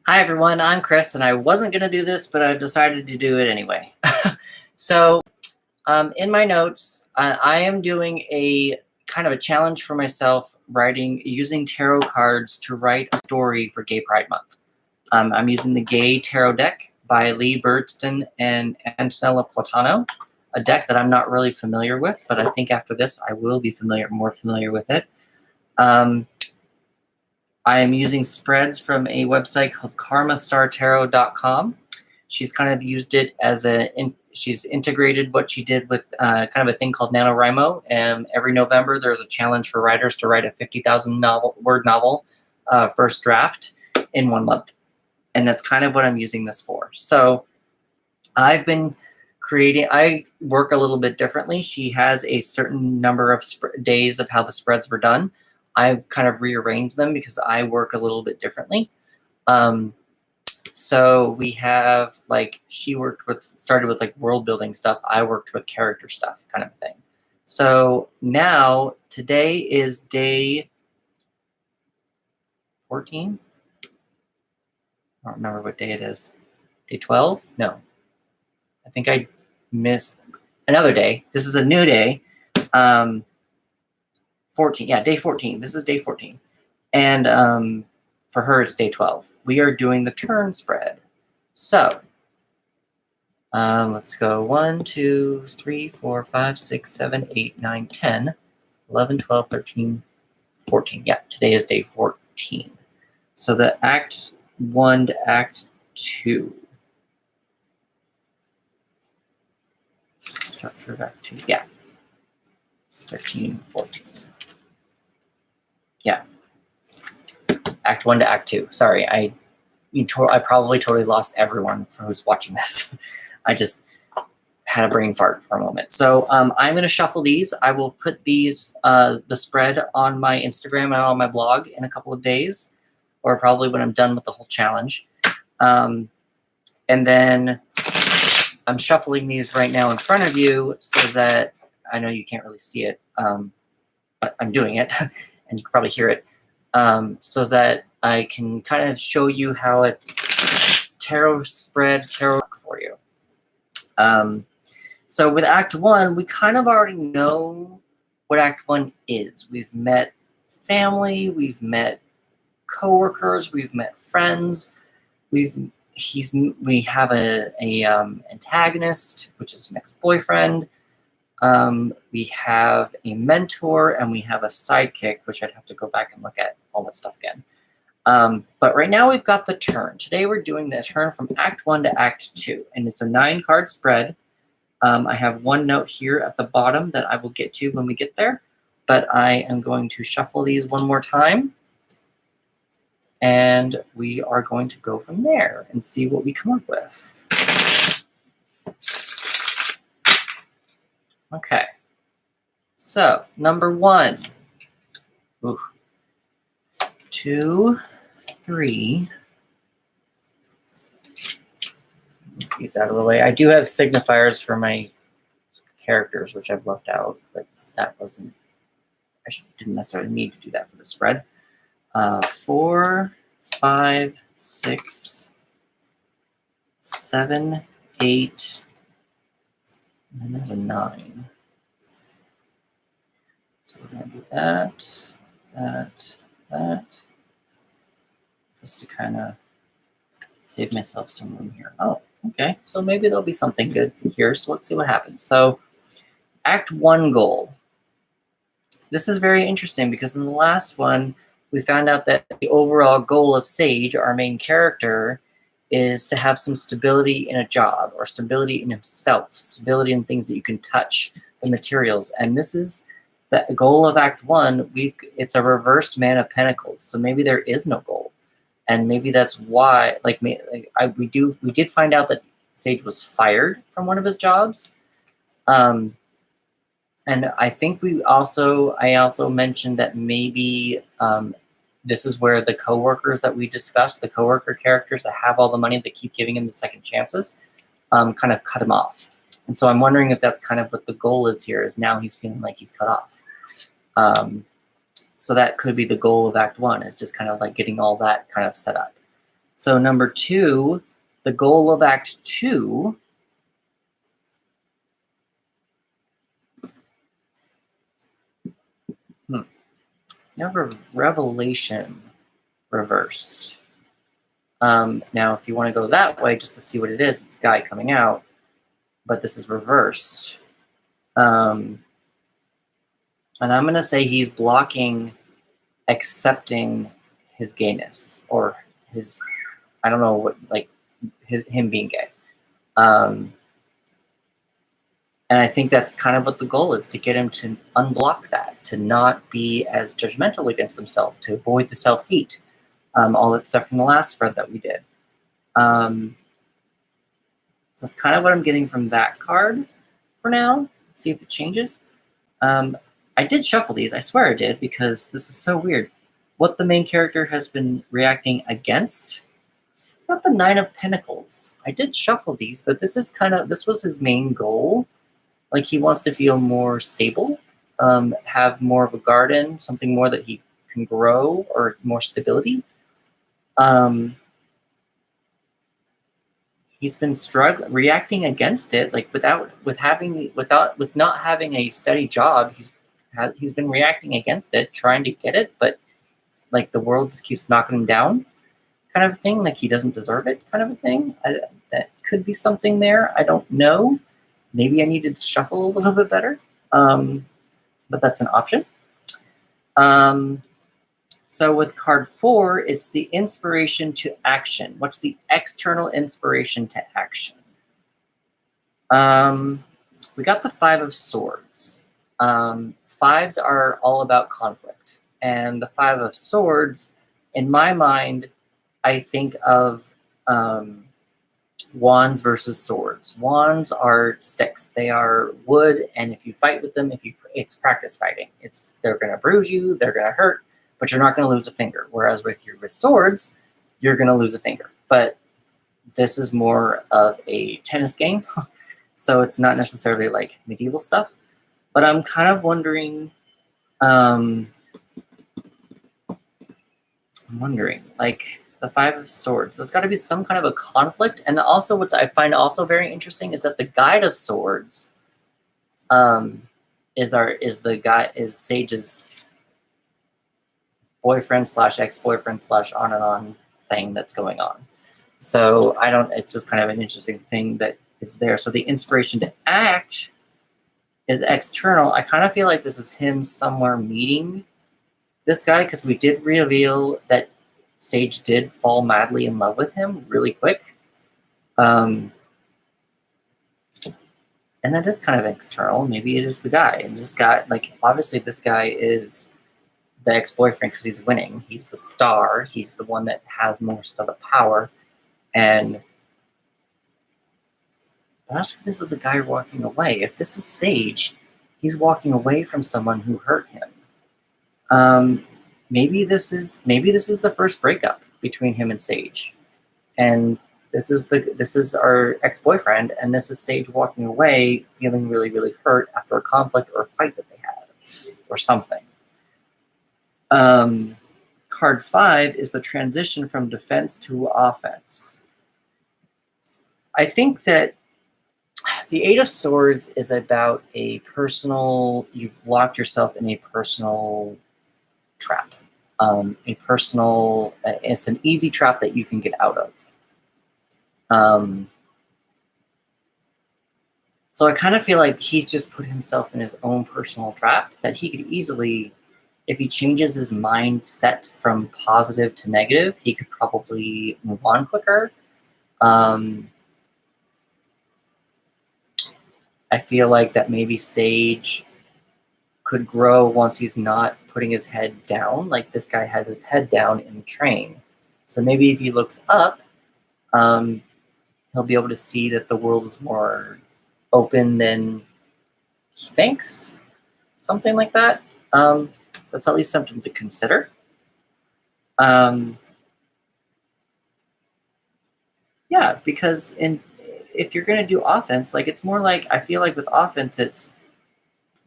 Hi everyone, I'm Chris, and I wasn't going to do this, but I've decided to do it anyway. So, in my notes, I am doing a kind of a challenge for myself, using tarot cards to write a story for Gay Pride Month. I'm using the Gay Tarot deck by Bursten and Antonella Platano, a deck that I'm not really familiar with, but I think after this I will be more familiar with it. I am using spreads from a website called karmastartarot.com. She's kind of used it as she's integrated what she did with kind of a thing called NaNoWriMo. And every November, there's a challenge for writers to write a 50,000 word novel first draft in 1 month. And that's kind of what I'm using this for. So I've been I work a little bit differently. She has a certain number of days of how the spreads were done. I've kind of rearranged them because I work a little bit differently. So we have she started with world building stuff. I worked with character stuff, kind of thing. So now today is day 14. I don't remember what day it is. Day 12? No. I think I missed another day. This is a new day. 14. Yeah, day 14. This is day 14. And for her, it's day 12. We are doing the turn spread. So let's go 1, 2, 3, 4, 5, 6, 7, 8, 9, 10, 11, 12, 13, 14. Yeah, today is day 14. So the Act 1 to Act 2. Structure of Act 2. Yeah. 13, 14. Yeah. Act 1 to Act 2. Sorry, I probably totally lost everyone who's watching this. I just had a brain fart for a moment. So I'm going to shuffle these. I will put these, the spread on my Instagram and on my blog in a couple of days, or probably when I'm done with the whole challenge. And then I'm shuffling these right now in front of you so that I know you can't really see it, but I'm doing it, and you can probably hear it. So that I can kind of show you how a tarot for you. So with Act 1, we kind of already know what Act 1 is. We've met family, we've met coworkers, we've met friends. We have a antagonist, which is an ex-boyfriend. We have a mentor, and we have a sidekick, which I'd have to go back and look at all that stuff again. But right now we've got the turn. Today we're doing the turn from Act 1 to Act 2, and it's a 9-card spread. I have one note here at the bottom that I will get to when we get there, but I am going to shuffle these one more time, and we are going to go from there and see what we come up with. Okay, so number 1, 2, 3. Move these out of the way. I do have signifiers for my characters, which I've left out, but that wasn't. Didn't necessarily need to do that for the spread. 4, 5, 6, 7, 8. And there's a 9. So we're going to do that, just to kind of save myself some room here. Oh, okay. So maybe there'll be something good here. So let's see what happens. So Act 1 goal. This is very interesting because in the last one, we found out that the overall goal of Sage, our main character, is to have some stability in a job, or stability in himself, stability in things that you can touch, the materials. And this is the goal of Act 1. It's a reversed Man of Pentacles, so maybe there is no goal, and maybe that's why. We did find out that Sage was fired from one of his jobs, and I think I also mentioned that maybe this is where the coworkers that we discussed, the coworker characters that have all the money, that keep giving him the second chances, kind of cut him off. And so I'm wondering if that's kind of what the goal is here, is now he's feeling like he's cut off. So that could be the goal of Act 1, is just kind of like getting all that kind of set up. So number 2, the goal of Act 2 revelation reversed. Now, if you want to go that way, just to see what it is, it's a guy coming out, but this is reversed. And I'm going to say he's blocking accepting his gayness, or his, I don't know what, like him being gay. And I think that's kind of what the goal is, to get him to unblock that, to not be as judgmental against himself, to avoid the self-hate, all that stuff from the last spread that we did. So that's kind of what I'm getting from that card for now. Let's see if it changes. I did shuffle these, I swear I did, because this is so weird. What the main character has been reacting against. Not the 9 of Pentacles. I did shuffle these, but this was his main goal. Like, he wants to feel more stable, have more of a garden, something more that he can grow, or more stability. He's been struggling, reacting against it, like with not having a steady job. He's been reacting against it, trying to get it, but like the world just keeps knocking him down, kind of a thing. Like he doesn't deserve it, kind of a thing. That could be something there. I don't know. Maybe I needed to shuffle a little bit better, but that's an option. So with card 4, it's the inspiration to action. What's the external inspiration to action? We got the 5 of Swords. 5s are all about conflict. And the 5 of Swords, in my mind, I think of wands versus swords. Wands are sticks. They are wood, and if you fight with them, it's practice fighting. They're going to bruise you, they're going to hurt, but you're not going to lose a finger. Whereas with swords, you're going to lose a finger. But this is more of a tennis game, so it's not necessarily like medieval stuff. But I'm kind of wondering, like the 5 of Swords, there's got to be some kind of a conflict. And also what I find also very interesting is that the Guide of Swords is Sage's boyfriend / ex-boyfriend / on and on thing that's going on. So it's just kind of an interesting thing that is there. So the inspiration to act is external. I kind of feel like this is him somewhere meeting this guy, because we did reveal that Sage did fall madly in love with him really quick. And that is kind of external. Maybe it is the guy. And this guy, like, obviously this guy is the ex-boyfriend because he's winning. He's the star. He's the one that has most of the power. And this is a guy walking away. If this is Sage, he's walking away from someone who hurt him. Maybe this is the first breakup between him and Sage, and this is our ex-boyfriend, and this is Sage walking away, feeling really, really hurt after a conflict or a fight that they had, or something. Card 5 is the transition from defense to offense. I think that the 8 of Swords is about you've locked yourself in a personal trap. It's an easy trap that you can get out of. So I kind of feel like he's just put himself in his own personal trap that he could easily, if he changes his mindset from positive to negative, he could probably move on quicker. I feel like that maybe Sage could grow once he's not putting his head down. Like this guy has his head down in the train. So maybe if he looks up, he'll be able to see that the world is more open than he thinks. Something like that. That's at least something to consider. Yeah, because if you're going to do offense, like it's more like, I feel like with offense, it's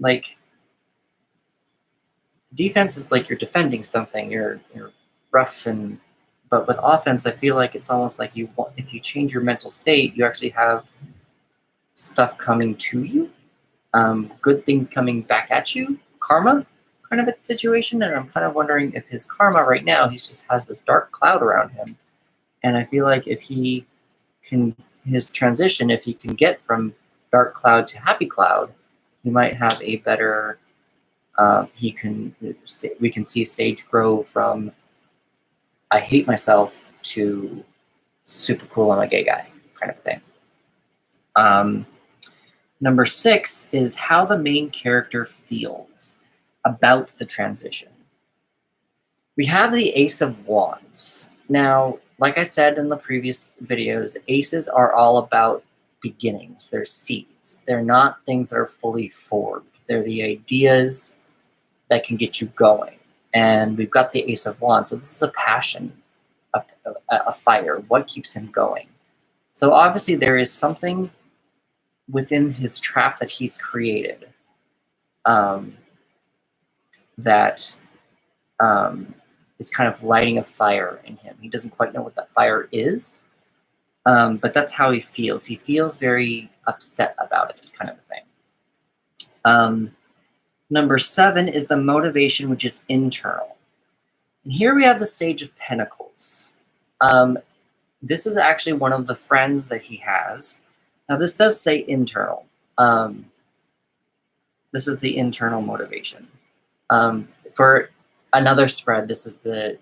like defense is like you're defending something, you're rough and But with offense, I feel like it's almost like if you change your mental state, you actually have stuff coming to you, good things coming back at you, karma kind of a situation. And I'm kind of wondering if his karma right now, he just has this dark cloud around him. And I feel like if he can, his transition, if he can get from dark cloud to happy cloud, he might have a better, we can see Sage grow from I hate myself to super cool, I'm a gay guy kind of thing. Number 6 is how the main character feels about the transition. We have the Ace of Wands. Now, like I said in the previous videos, aces are all about beginnings. They're seeds. They're not things that are fully formed. They're the ideas that can get you going. And we've got the Ace of Wands. So this is a passion, a fire. What keeps him going? So obviously there is something within his trap that he's created that is kind of lighting a fire in him. He doesn't quite know what that fire is, but that's how he feels. He feels very upset about it, kind of a thing. Number 7 is the motivation, which is internal. And here we have the Sage of Pentacles. This is actually one of the friends that he has. Now, this does say internal. This is the internal motivation. For another spread, this is the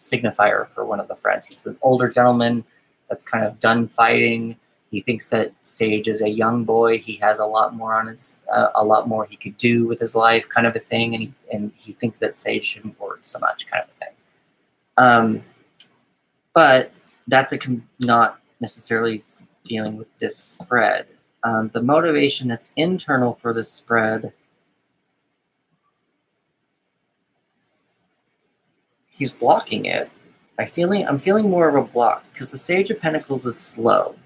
signifier for one of the friends. He's the older gentleman that's kind of done fighting. He thinks that Sage is a young boy. He has a lot more on his, a lot more he could do with his life, kind of a thing. And he thinks that Sage shouldn't worry so much, kind of a thing. But that's not necessarily dealing with this spread. The motivation that's internal for this spread, he's blocking it. I'm feeling more of a block because the Sage of Pentacles is slow.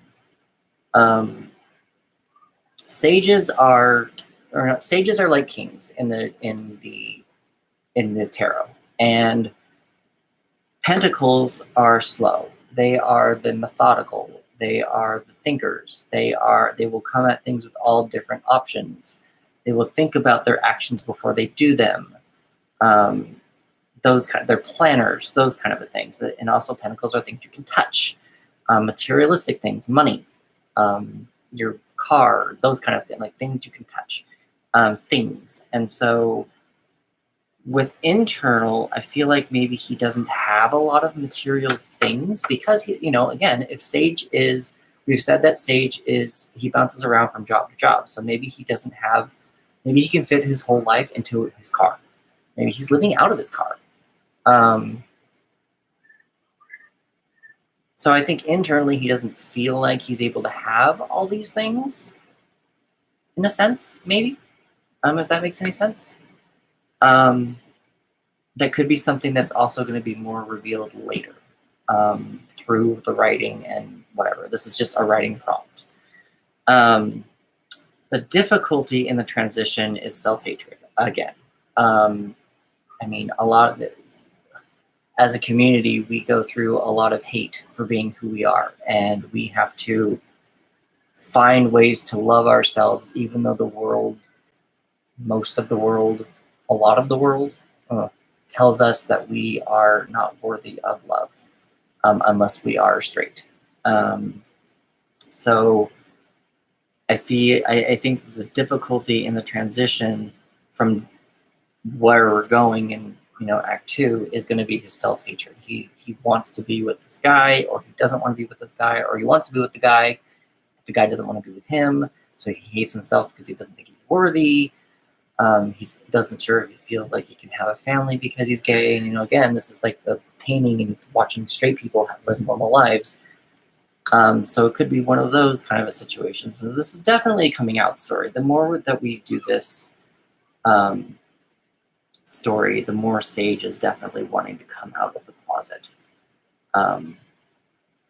Sages are like kings in the tarot, and Pentacles are slow. They are the methodical. They are the thinkers. They will come at things with all different options. They will think about their actions before they do them. They're planners, those kind of things. And also Pentacles are things you can touch. Materialistic things, money, your car, those kind of things, like things you can touch, things. And so with internal, I feel like maybe he doesn't have a lot of material things because, again, if Sage is, we've said that Sage is, he bounces around from job to job. So maybe he doesn't have, maybe he can fit his whole life into his car. Maybe he's living out of his car. So I think internally he doesn't feel like he's able to have all these things, in a sense, maybe, if that makes any sense. That could be something that's also going to be more revealed later through the writing and whatever. This is just a writing prompt. The difficulty in the transition is self-hatred, again. I mean, a lot of it, as a community, we go through a lot of hate for being who we are, and we have to find ways to love ourselves, even though the world, most of the world, a lot of the world, tells us that we are not worthy of love unless we are straight. So I think the difficulty in the transition from where we're going in Act 2 is going to be his self-hatred. He wants to be with this guy, or he doesn't want to be with this guy, or he wants to be with the guy doesn't want to be with him, so he hates himself because he doesn't think he's worthy. He doesn't sure if he feels like he can have a family because he's gay. And again, this is like the painting and watching straight people live normal lives. So it could be one of those kind of a situation. So this is definitely a coming out story. The more that we do this story, the more Sage is definitely wanting to come out of the closet.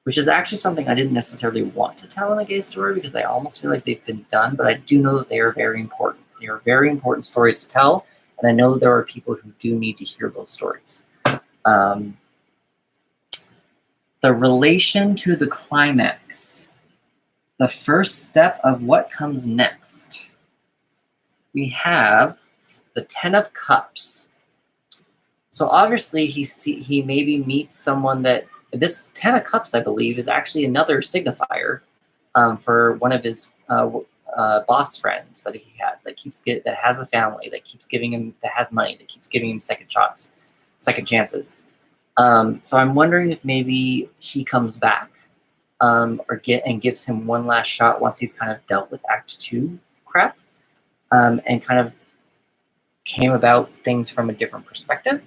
Which is actually something I didn't necessarily want to tell in a gay story because I almost feel like they've been done, but I do know that they are very important. They are very important stories to tell, and I know there are people who do need to hear those stories. the relation to the climax. The first step of what comes next. We have the Ten of Cups. So obviously he maybe meets someone that, this Ten of Cups, I believe, is actually another signifier for one of his boss friends that he has, that has a family, that keeps giving him, that has money, that keeps giving him second chances. So I'm wondering if maybe he comes back and gives him one last shot once he's kind of dealt with Act 2 crap, and kind of came about things from a different perspective,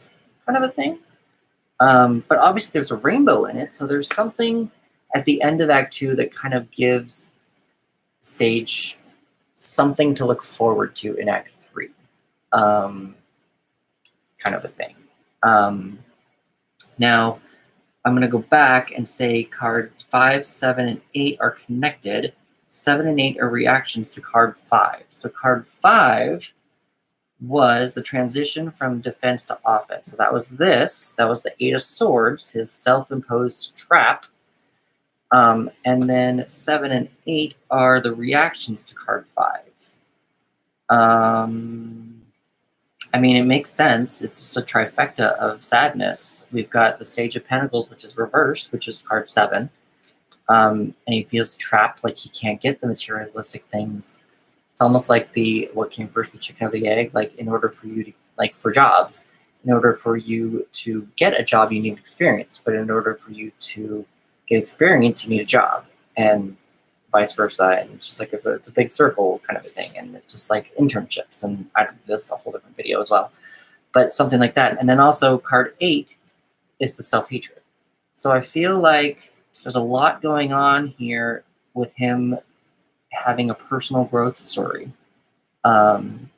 kind of a thing. But obviously there's a rainbow in it, so there's something at the end of Act 2 that kind of gives Sage something to look forward to in Act 3, kind of a thing. Now, I'm going to go back and say card 5, 7, and 8 are connected. 7 and 8 are reactions to card 5. So card 5 was the transition from defense to offense. So that was this. That was the 8 of Swords, his self-imposed trap. And then 7 and 8 are the reactions to card 5. I mean, it makes sense. It's just a trifecta of sadness. We've got the Sage of Pentacles, which is reversed, which is card 7. And he feels trapped, like he can't get the materialistic things. It's almost like what came first, the chicken or the egg. Like, in order for you to, like for jobs, in order for you to get a job, you need experience. But in order for you to get experience, you need a job, and vice versa. And just like it's a big circle kind of a thing. And it's just like internships, and that's a whole different video as well. But something like that. And then also card 8 is the self-hatred. So I feel like there's a lot going on here with him having a personal growth story, and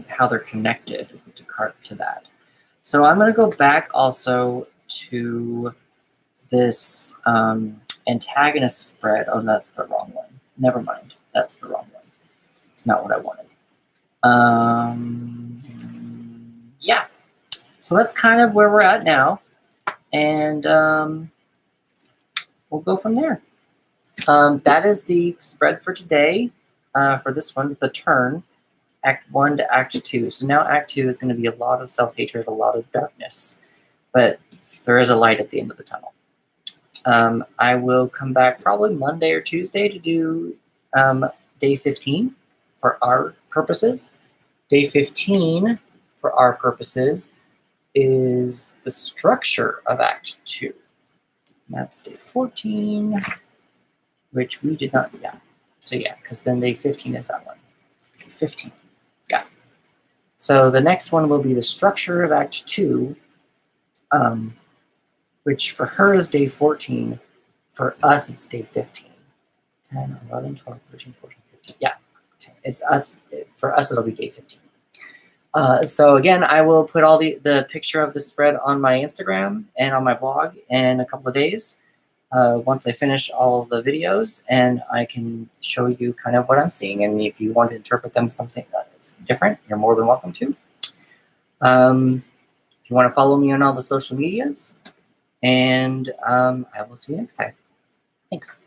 how they're connected to that. So I'm going to go back also to this antagonist spread. Oh, that's the wrong one. Never mind. That's the wrong one. It's not what I wanted. Yeah. So that's kind of where we're at now. And we'll go from there. That is the spread for today, for this one, the turn, Act 1 to Act 2. So now Act 2 is going to be a lot of self-hatred, a lot of darkness, but there is a light at the end of the tunnel. I will come back probably Monday or Tuesday to do Day 15 for our purposes. Day 15 for our purposes is the structure of Act 2. And that's Day 14. Which we did not, yeah. So yeah, because then Day 15 is that one. 15, yeah. So the next one will be the structure of Act 2, which for her is Day 14. For us, it's Day 15. 10, 11, 12, 13, 14, 15. Yeah, it's us. For us, it'll be Day 15. So again, I will put all the picture of the spread on my Instagram and on my blog in a couple of days. Once I finish all of the videos, and I can show you kind of what I'm seeing. And if you want to interpret them something that's different, you're more than welcome to. If you want to follow me on all the social medias, and I will see you next time. Thanks.